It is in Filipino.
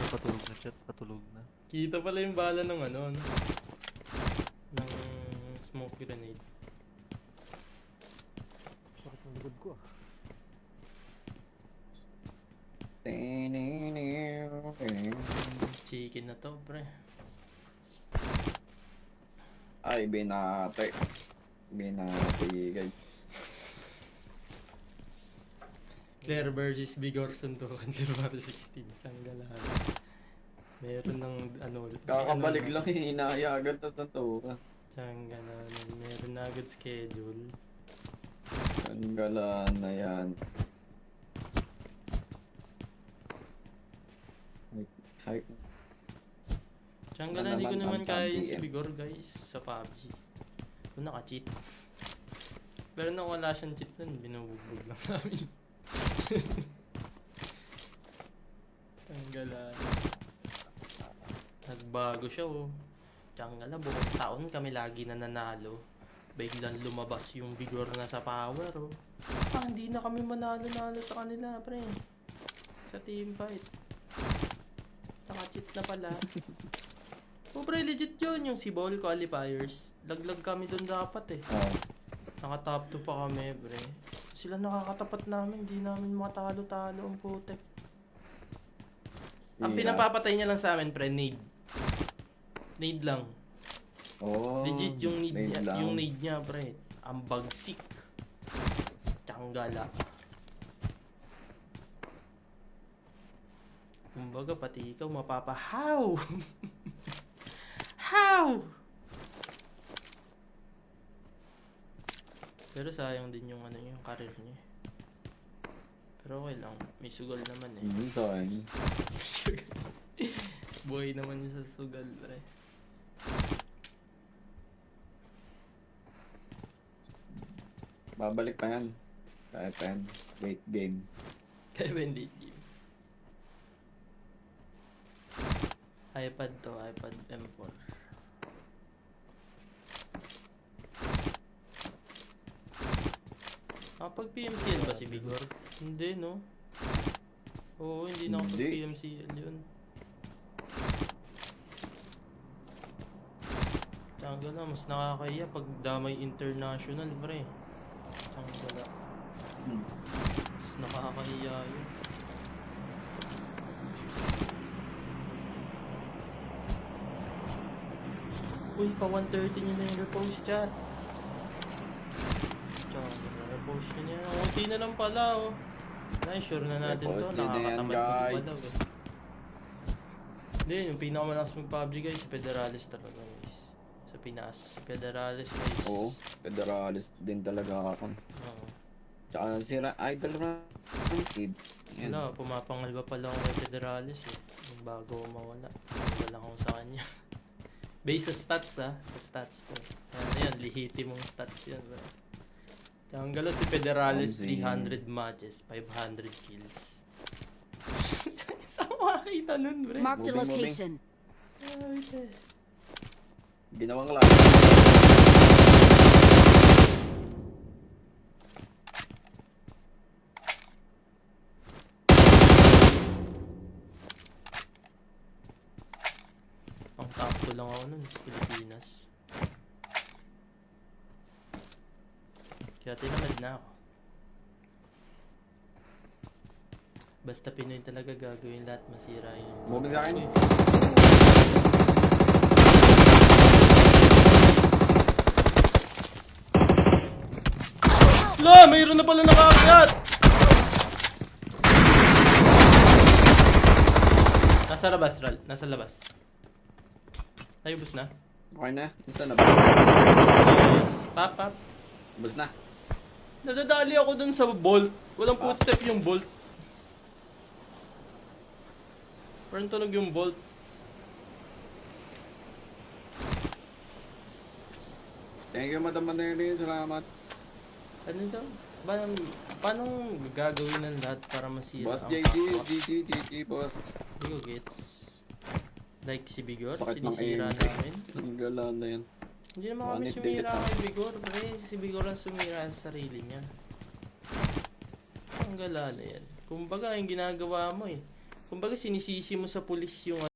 Patulog na chat, patulog na. Kita pala yung bala ng ano, no? Ng smoke grenade. Sakit ng likod ko ah. Chicken na to, pre. Ay, binate. Binate, guys. Claire versus Vigor Suntukan, Claire versus 16. Tiyanggalan. Meron ng ano... Kakabalik lang yung inaya agad na to. Tiyanggalan. Meron na agad schedule. Tanggalan na yan. Hi. Tiyanggalan, hindi ko naman kaya yung si Vigor, guys, sa PUBG. Kung naka-cheat. Pero nung wala siyang cheat nun, binubugbog lang namin. Tanggalan. Nagbago siya, oh. Tanggalan, buong taon kami lagi na nanalo. Biglang lumabas yung Vigor na sa power, oh. Hindi na kami manalo-nalo sa kanila, pre. Sa team fight. Naka-cheat na pala. Oh, pre, legit yun. Yung si Ball qualifiers. Laglag kami dun dapat, eh. Naka-top 2 pa kami, pre. Sila nakakatapat namin, di namin matalo-talo ang putek. Ang pinapapatay niya lang sa amin, pre, nade. Nade lang. Oh, legit yung nade niya, yung nade niya, pre. Ang bagsik. Tsanggala. Kumbaga, pati ikaw mapapahaw. How? Pero sayang din yung ano yung career niya. Pero okay lang, may sugal naman eh. Sorry. Buhay naman yung sa sugal, pre. Babalik pa yan. Kaya pa yan. Late game. Kaya ba yung late game? iPad to, iPad M4. Pag PMCL ba si Vigor? Hindi, no? Oo, hindi na ako pag PMCL yun. Tiyangga na, mas nakakaya pag damay international, pre. Tiyangga na. Mas nakakaya yun. Uy, pa 130 nyo na yung repost chat. Repost nyo niya. Okay na lang pala, oh. Ay, sure na natin to. Nakakatamad ko daw, eh. Hindi, yung pinakamalakas mag-PUBG, guys, Federalis talaga, guys. Sa Pinas. Si Federalis, guys. Oo, Federalis din talaga ako. Oo. Tsaka sira, idol na kid. Wala, pumapangalba pa lang ako kay Federalis, eh. Yung bago mawala. Wala lang ako sa kanya. Based sa stats, ha? Sa stats po. Ano yan, lihiti mong stats yan, bro. Tsaka ang galo si Federalis, 300 matches, 500 kills. Saan ko makakita nun, bro? Mark the location. Ginawang klase. Ang top 2 lang ako nun sa Pilipinas. Kaya tinamad na ako. Basta Pinoy talaga gagawin lahat masira yun. Moving sa akin. La! Mayroon na pala nakakagat! Nasa labas, Ral. Nasa labas. Ay, ubos na. Okay na. Ito na ba? Pop, pop. Ubus na. Nadadali ako dun sa bolt. Walang footstep yung bolt. Parang tunog yung bolt. Thank you, Madam Maneri. Salamat. Ano daw? Paano gagawin ng lahat para masira Boss ang JG, kapwa? GG, boss. Hindi ko gets. Like si Vigor, Sakit ng sinisira aim. namin. Ang gala na yan. Hindi naman kami One hit sumira delete, kay Vigor, pre. Si Vigor ang sumira sa sarili niya. Ang gala na yan. Kumbaga, yung ginagawa mo eh. Kumbaga sinisisi mo sa pulis yung